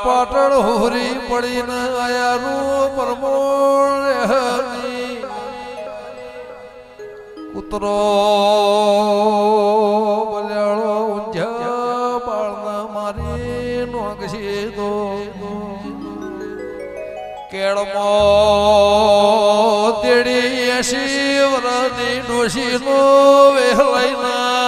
પાટણ હોરી પડીને આયાનું પરમોણ કૂતરો બલ્યાળો ઊંઝા બાળના મારી નોગશી દો કેળમો તેડી 80 વરની ડોશીનો વહેલાઈના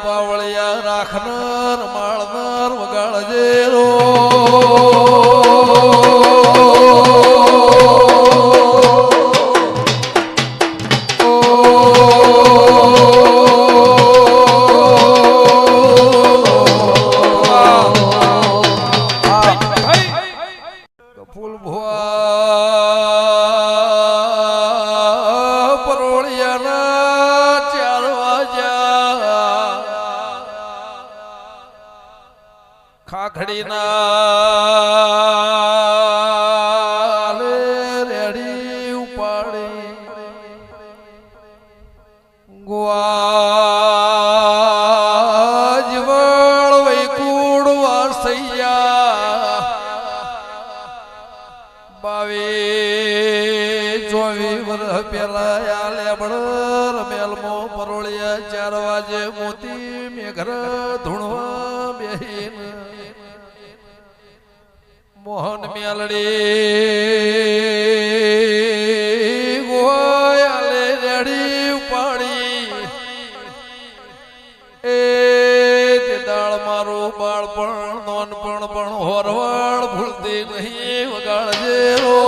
બાવળિયા રાખનાર માળનાર વગાડજે રો ફૂલ ભુવા પરોળિયાના 4 વાગ્યા ખાખડીના રેડી ઉપાડી ગુવાજવળ વૈકુળ વાસૈયા 22-24 વર્ષ પેલા લેબડ રમેલમો પરોળિયા 4 વાગે મોતી મેઘર ધૂણવા બેહીન મોહન મેલડી ગોયાલે રેડી ઉપાડી એ તે દાળ મારું બાળપણ નોનપણ પણ હોરવાળ ભૂલતી નહીં વગાડજે રો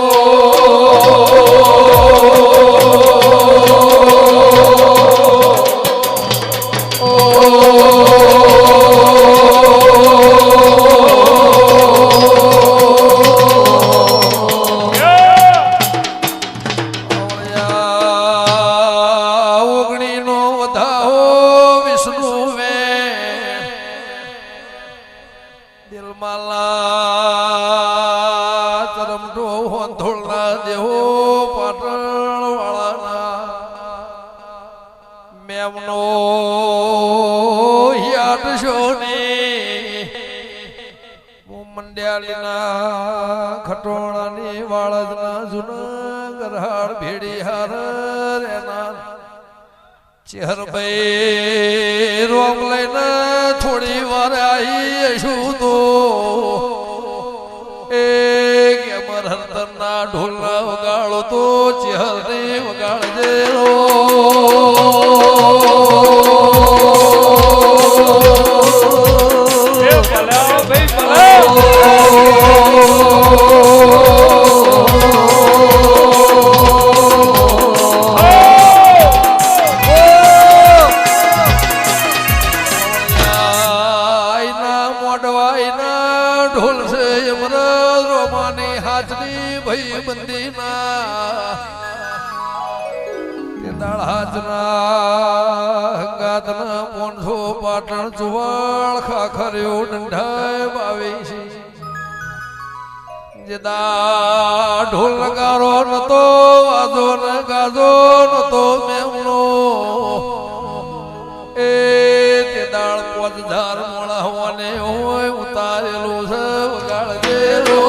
મેમનો યાદ શોની મંડ્યાળીના ખટોણાની વાળજના જૂના ગરહાડ ભેડી હાર રેના ચેહરભાઈ રોમ લઈને થોડી વાર આવી શું તો એ કેમર હરતરના ઢોલના વગાડો તો ચેહરને વગાડજે રો માંડવાઈના ઢોલ છે યમરાજ રોમાની હાથની ભઈ બંદીના કે દાળ હાથના હંગાતના પોંઢો પાટણ ચુવાળ ખાખર્યો ડંઢાય બાવી છે જેદા ઢોલ નગારો નતો વાજો ન ગાજો નતો મેમનો એ તે દાળ પોત ધાર મોળા હોવાને હોય ઉતારેલું છે વગાડજેલો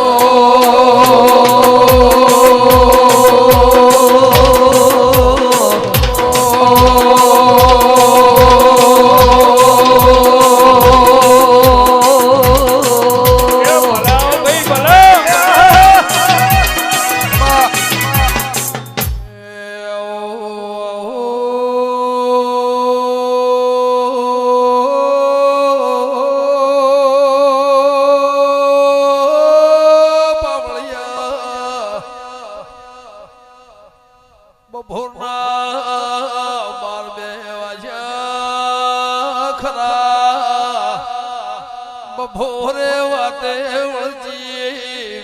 બપોરે વાતે વળજી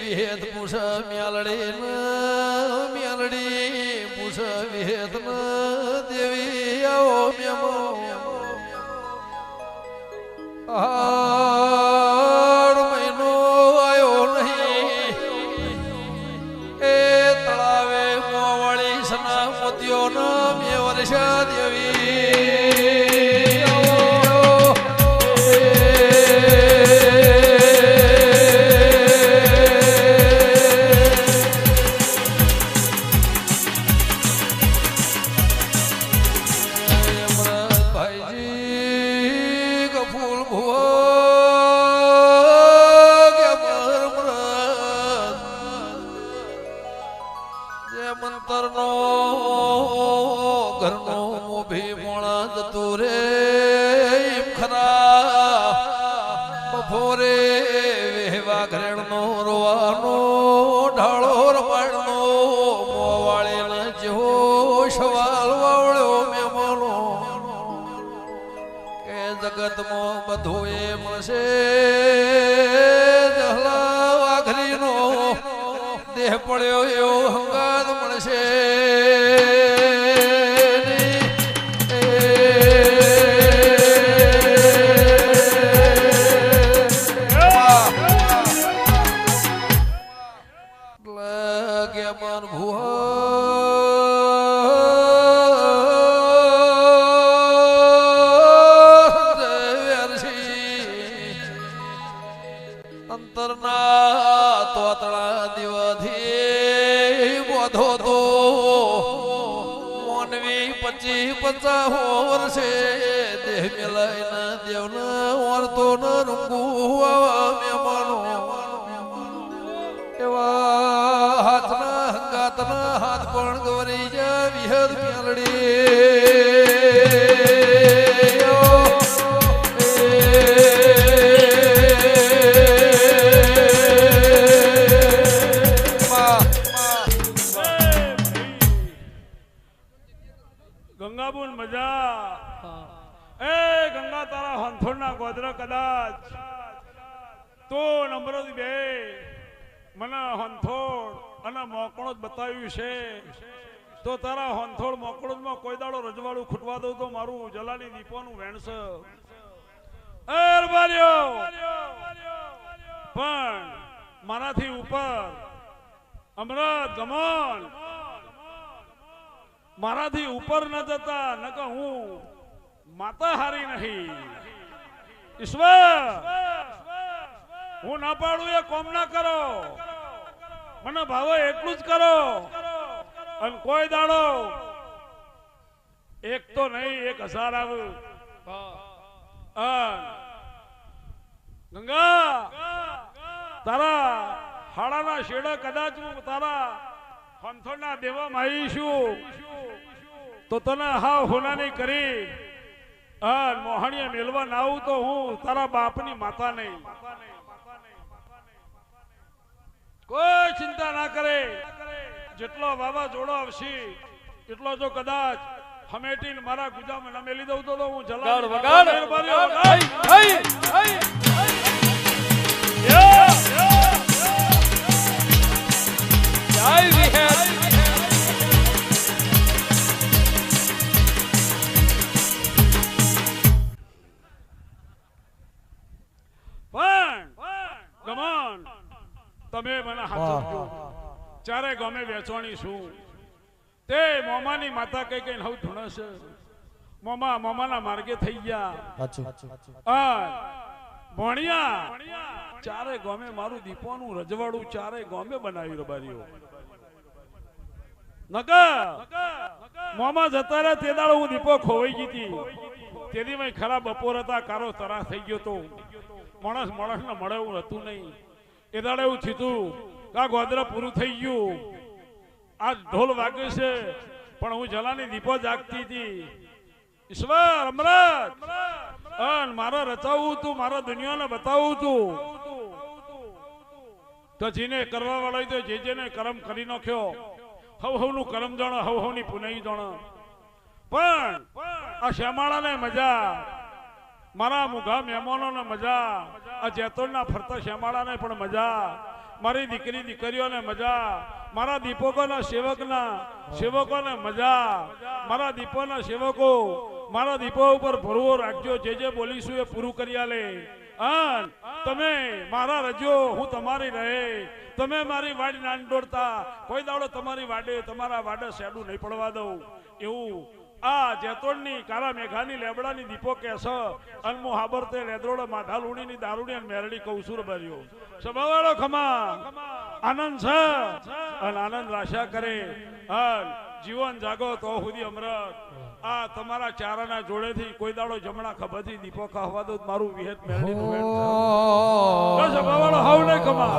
વિહેત પૂછ મ્યાલડી પૂછ વિહેત દેવી આવો મેમો આડ મહિનો આવ્યો નહીં એ તળાવે મોવાળી સના મોતીઓ ના મે વર્ષા દેવી મંતરનો ઘરનો મોભી મોણા જતું રે ખરા બપોરે વેવા ઘરેણનો રોવાનો ઢાળો રમાડનો મોવાળે જેવો સવાલ વાવળ્યો મેમનો કે જગતમાં બધું એ મળશે જહલા વાઘરીનો દેહ પડ્યો એવો હંગાત મળશે મન અંતરના તોતળા દિવથી બોધો તો મોનવી 25-50 વર્ષે દેહ મેલાઈને દેવના ઓરતો ન રૂંગુવા મેમાનો એવા હાથના હંગાતના હાથ પણ ગવરી જા વિહદ મેલડી ગંગાબુન મજા એ ગંગા તારા હંથોડના ગોદરા કદાચ તો નમ્રત બે મને હંથોડ અને મોકળો જ બતાવ્યું છે તો તારા હંથોડ મોકળોમાં કોઈ દાડો રજવાડું ખૂટવા દઉં તો મારું જલાની દીપોનું વેણસ પણ મારાથી ઉપર અમરત ગમન મારાથી ઉપર ન જતા નકર હું માતા હારી નહીં ઈશ્વર હું ના પાડું એ કોમ ના કરો મને ભાવે એટલું જ કરો અને કોઈ દાડો એક તો નહીં 1000 આવું ગંગા તારા હાડાના શેડા કદાચ હું તારા હંથોડના દેવામાં આવીશું તો તને હાવ હોનાની કરી મોહણીએ મેલવા ના આવું તો હું તારા બાપની માતા નહીં કોઈ ચિંતા ના કરે જેટલો વાવાઝોડો આવશે એટલો જો કદાચ હમેટીને મારા ગુજામાં ના મેલી દઉં તો હું જલાલ તમે મને હાચવજો ચારે ગામે વેચવાની છું તે મોમાની માતા કઈ કઈ નવ ધૂણસ મોમાના માર્ગે થઈ ગયા ભણ્યા ચારે ગામે મારું દીપોનું રજવાડું ચારે ગામે બનાવી રબારીઓ મોમાં જતા રહ્યા તે દાડો હું દીપો ખોવાઈ ગઈ હતી તેની મેં ખરાબ બપોર હતા કારો તરા થઈ ગયો તો માણસ ને મળે એવું હતું નહીં એ દાડે એવું થયું કા ગોદરા પૂરું થઈ ગયું આ ઢોલ વાગે છે પણ હું જલાની દીપો જાગતી હતી ઈશ્વર અમૃત મારે રચાવવું તું મારા દુનિયાને બતાવવું તું તો જેને કરવા વાળો તો જે જેને કર્મ કરી નાખ્યો હવ નું કર્મ જાણો હવ ની પુનઈ જાણો પણ આ શ્યામાળાને મજા મારા મુઘા મહેમાનોને મજા આ જેતોડના ફરતા શ્યામાળાને પણ મજા મારી દીકરીઓને મજા મારા દીપકોના સેવકોને મજા મારા દીપોના સેવકો મારા દીપો ઉપર ભરવો રાખજો જે બોલીશું એ પૂરું કરી આલે તમે મારા રજો હું તમારી રહે તમે મારી વાડી નાન દોડતા કોઈ દાડો તમારી વાડે તમારા વાડે શેડું નહીં પડવા દઉં એવું આ જેતોડની કાળા મેઘાની લેબડાની દીપો કેસ અનમો હાબર તે લેદરોડ માથા લૂણીની દારૂડી અને મેરડી કૌસુર ભર્યો સભાવાળો ખમા આનંદ છે અને આનંદ રાશા કરે જીવન જાગો તો સુધી અમૃત આ તમારા ચારાના જોડેથી કોઈ દાડો જમણા ખભાથી દીપો ખાવા દો મારું વિહેત મેરડી નું સભાવાળો હાવ નહીં ખમા